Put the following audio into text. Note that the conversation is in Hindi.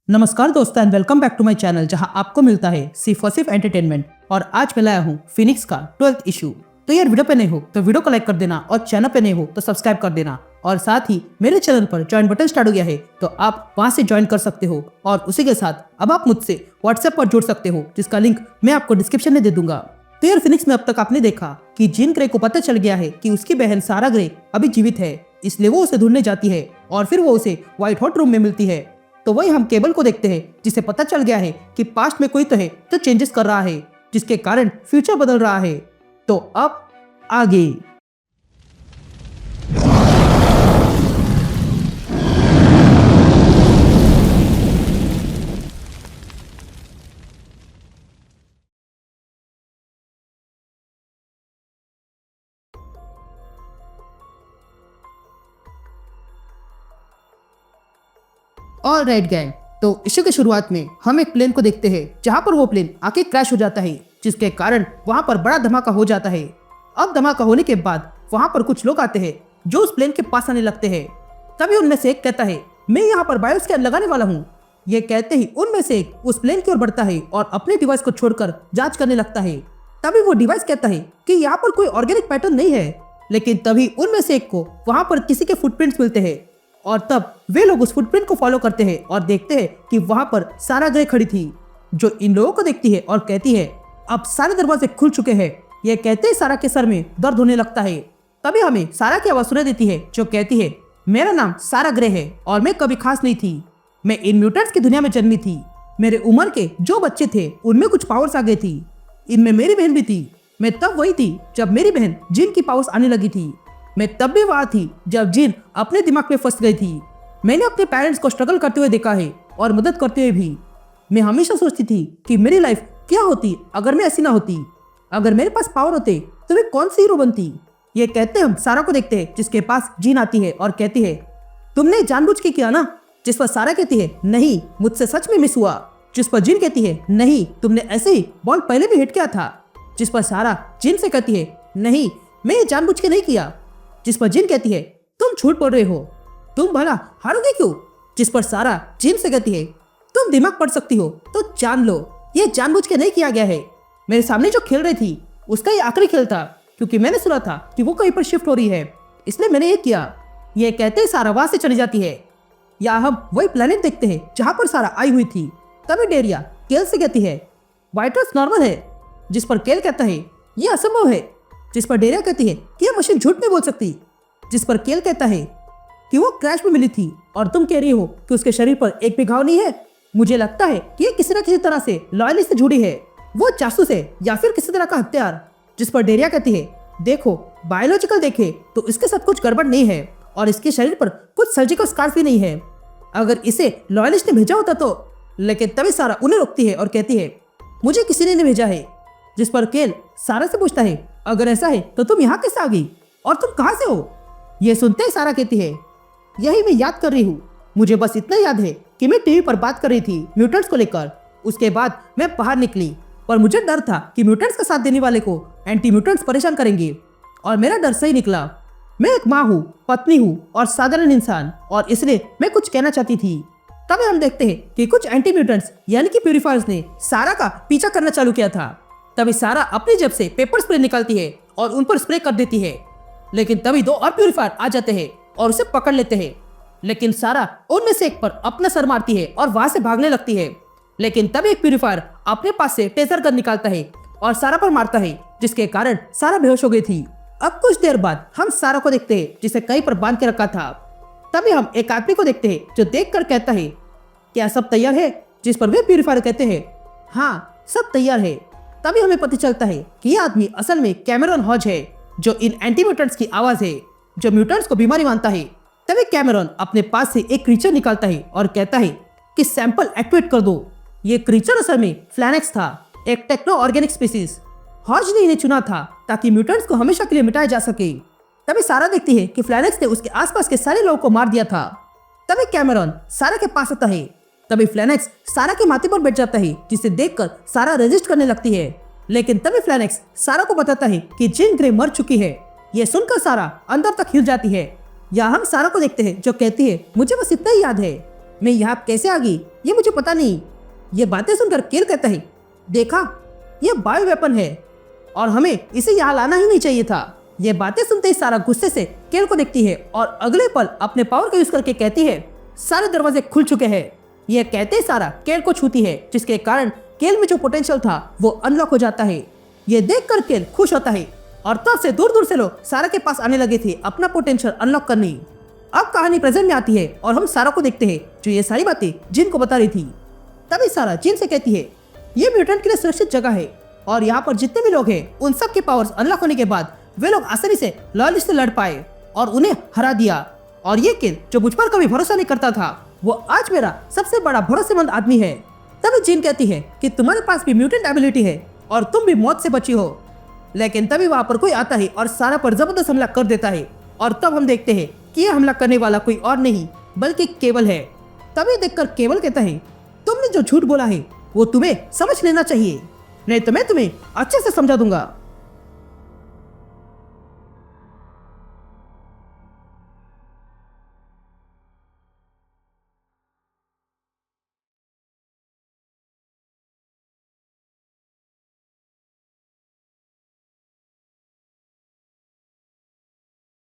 नमस्कार दोस्तों and welcome back to my channel जहां आपको मिलता है सिर्फ और सिर्फ एंटरटेनमेंट। और आज मैं लाया हूं फिनिक्स का 12th इशू। तो यार वीडियो पे नहीं हो तो वीडियो को लाइक कर देना और चैनल पे नहीं हो तो सब्सक्राइब कर देना। और साथ ही मेरे चैनल पर ज्वाइन बटन स्टार्ट हो गया है तो आप वहां से ज्वाइन कर सकते हो। और उसी के साथ अब आप मुझसे व्हाट्सएप पर जुड़ सकते हो जिसका लिंक मैं आपको डिस्क्रिप्शन में दे दूंगा। तो यार फिनिक्स में अब तक आपने देखा कि जीन ग्रे को पता चल गया है कि उसकी बहन सारा ग्रे अभी जीवित है, इसलिए वो उसे ढूंढने जाती है और फिर वो उसे व्हाइट हॉट रूम में मिलती है। तो वही हम केबल को देखते हैं जिसे पता चल गया है कि पास्ट में कोई तो है जो चेंजेस कर रहा है जिसके कारण फ्यूचर बदल रहा है। तो अब आगे ऑल राइट गैंग, तो इशू की शुरुआत में हम एक प्लेन को देखते हैं जहां पर वो प्लेन आके क्रैश हो जाता है जिसके कारण वहां पर बड़ा धमाका हो जाता है। अब धमाका होने के बाद वहां पर कुछ लोग आते हैं जो उस प्लेन के पास आने लगते हैं। तभी उनमें से एक कहता है मैं यहाँ पर बायोस्कैन लगाने वाला हूँ। ये कहते ही उनमें से एक उस प्लेन की ओर बढ़ता है और अपने डिवाइस को छोड़कर जांच करने लगता है। तभी वो डिवाइस कहता है कि यहाँ पर कोई ऑर्गेनिक पैटर्न नहीं है, लेकिन तभी उनमें से एक को वहां पर किसी के फुटप्रिंट्स मिलते हैं। और तब वे लोग उस फुटप्रिंट को फॉलो करते हैं और देखते हैं कि वहां पर सारा ग्रे खड़ी थी, जो इन लोगों को देखती है और कहती है अब सारे दरवाजे खुल चुके हैं। यह कहते ही सारा के सर में दर्द होने लगता है। तभी हमें सारा की आवाज सुनाई देती है जो कहती है मेरा नाम सारा ग्रे है और मैं कभी खास नहीं थी। मैं इन म्यूटेंट्स की दुनिया में जन्मी थी। मेरे उम्र के जो बच्चे थे उनमें कुछ पावर्स आ गई थी। इनमें मेरी बहन भी थी। मैं तब वही थी जब मेरी बहन जिन की पावर्स आने लगी थी। मैं तब भी वहां थी जब जिन अपने दिमाग में फंस गई थी। मैंने अपने पेरेंट्स को स्ट्रगल करते हुए देखा है और मदद करते हुए भी। मैं हमेशा सोचती थी कि मेरी लाइफ क्या होती अगर मैं ऐसी ना होती। अगर मेरे पास पावर होते तो मैं कौन सी हीरो बनती। ये कहते हम सारा को देखते हैं जिसके पास जीन आती है और कहती है तुमने जानबूझ के किया ना। जिस पर सारा कहती है नहीं, मुझसे सच में मिस हुआ। जिस पर जिन कहती है नहीं, तुमने ऐसे ही बॉल पहले भी हिट किया था। जिस पर सारा जिन से कहती है नहीं, मैं ये जानबूझ के नहीं किया। जिस पर जिन कहती है तुम झूठ बोल रहे हो, तुम भला हारोगे क्यों। जिस पर सारा जिन से कहती है तुम दिमाग पढ़ सकती हो तो जान लो ये जानबूझ के नहीं किया गया है। मेरे सामने जो खेल रही थी उसका ये आखिरी खेल था, क्योंकि मैंने सुना था कि वो कहीं पर शिफ्ट हो रही है, इसलिए मैंने ये किया। ये कहते ही सारा वहां से चली जाती है। या हम वही प्लेनेट देखते हैं जहां पर सारा आई हुई थी। तभी डेरिया केल से कहती है व्हाइट हाउस नॉर्मल है। जिस पर केल कहता है ये असंभव है। जिस पर डेरिया कहती है कि यह मशीन झूठ नहीं बोल सकती। जिस पर केल कहता है कि वो क्रैश में मिली थी और तुम कह रही हो कि उसके शरीर पर एक भी घाव नहीं है। मुझे लगता है कि ये किसी न किसी तरह से लॉयलिस्ट से जुड़ी है। वो जासूस है या फिर किसी तरह का हत्यार। जिस पर डेरिया कहती है देखो बायोलॉजिकल देखे तो इसके साथ कुछ गड़बड़ नहीं है और इसके शरीर पर कुछ सर्जिकल स्कार्स भी नहीं है। अगर इसे लॉयलिस्ट ने भेजा होता तो। लेकिन तभी सारा उन्हें रोकती है और कहती है मुझे किसी ने नहीं भेजा है। जिस पर केल सारा से पूछता है अगर ऐसा है तो तुम यहाँ कैसे आ गई और तुम कहाँ से हो। यह सुनते ही सारा कहती है यही मैं याद कर रही हूँ। मुझे बस इतना याद है कि मैं टीवी पर बात कर रही थी म्यूटेंट्स को लेकर। उसके बाद मैं बाहर निकली पर मुझे डर था कि म्यूटेंट्स का साथ देने वाले को एंटी म्यूटेंट्स परेशान करेंगे, और मेरा डर सही निकला। मैं एक माँ हूँ, पत्नी हूँ और साधारण इंसान, और इसलिए मैं कुछ कहना चाहती थी। तभी हम देखते हैं कि कुछ एंटी म्यूटेंट्स यानी कि प्यूरिफायर्स ने सारा का पीछा करना चालू किया था। तभी सारा अपनी जेब से पेपर स्प्रे निकालती है और उन पर स्प्रे कर देती है। लेकिन तभी दो और प्यूरिफायर आ जाते हैं और उसे पकड़ लेते हैं। लेकिन सारा उनमें से एक पर अपना सर मारती है और वहां से भागने लगती है। लेकिन तभी एक प्यूरिफायर अपने पास से टेजर गन निकालता है और सारा पर मारता है, जिसके कारण सारा बेहोश हो गई थी। अब कुछ देर बाद हम सारा को देखते हैं जिसे कहीं पर बांध के रखा था। तभी हम एक आदमी को देखते हैं जो देखकर कहता है क्या सब तैयार है। जिस पर वे प्यूरिफायर कहते हैं हाँ सब तैयार है। तभी हमें पता चलता है कि यह आदमी असल में कैमरॉन हॉज है, जो इन एंटी म्यूटेंट्स की आवाज है, जो म्यूटेंट्स को बीमारी मानता है। तभी कैमरॉन अपने पास से एक क्रीचर निकालता है और कहता है कि सैंपल एक्टिवेट कर दो। ये क्रीचर असल में फ्लैनेक्स था, एक टेक्नो ऑर्गेनिक स्पीसीज। हॉज ने इन्हें चुना था ताकि म्यूटेंट्स को हमेशा के लिए मिटाया जा सके। तभी सारा देखती है कि फ्लैनेक्स ने उसके आसपास के सारे लोगों को मार दिया था। तभी कैमरॉन सारा के पास आता है। तभी फ्लैनेक्स सारा के माथे पर बैठ जाता है, जिसे देखकर सारा रेजिस्ट करने लगती है। लेकिन तभी फ्लैनेक्स सारा को बताता है कि जीन ग्रे मर चुकी है। यह सुनकर सारा अंदर तक हिल जाती है। या हम सारा को देखते हैं जो कहती है मुझे बस इतना ही याद है, मैं यहाँ कैसे आ गई ये मुझे पता नहीं। ये बातें सुनकर केल कहता है, देखा, ये बायो वेपन है और हमें इसे यहाँ लाना ही नहीं चाहिए था। ये बातें सुनते ही सारा गुस्से से केल को देखती है और अगले पल अपने पावर का यूज करके कहती है, सारे दरवाजे खुल चुके हैं। यह कहते ही सारा केल को छूती है, जिसके कारण केल में जो पोटेंशियल था वो अनलॉक हो जाता है। ये देखकर केल खुश होता है और तब से दूर दूर से लोग सारा के पास आने लगे थे अपना पोटेंशियल अनलॉक करने। अब कहानी प्रेजेंट में आती है और हम सारा को देखते हैं जो ये सारी बातें जिन को बता रही थी। तभी सारा जिन से कहती है, ये म्यूटेंट के लिए सुरक्षित जगह है और यहाँ पर जितने भी लोग हैं उन सब के पावर्स अनलॉक होने के बाद वे लोग आसानी से लॉयलिस्ट से लड़ पाए और उन्हें हरा दिया। और ये केल जो मुझ पर कभी भरोसा नहीं करता था वो आज मेरा सबसे बड़ा भरोसेमंद आदमी है। तभी जिन कहती है कि तुम्हारे पास भी म्यूटेंट एबिलिटी है और तुम भी मौत से बची हो। लेकिन तभी वहाँ पर कोई आता है और सारा पर जबरदस्त हमला कर देता है और तब हम देखते हैं कि यह हमला करने वाला कोई और नहीं बल्कि केवल है। तभी देखकर केवल कहता है, तुमने जो झूठ बोला है वो तुम्हें समझ लेना चाहिए, नहीं तो मैं तुम्हें अच्छे से समझा दूंगा।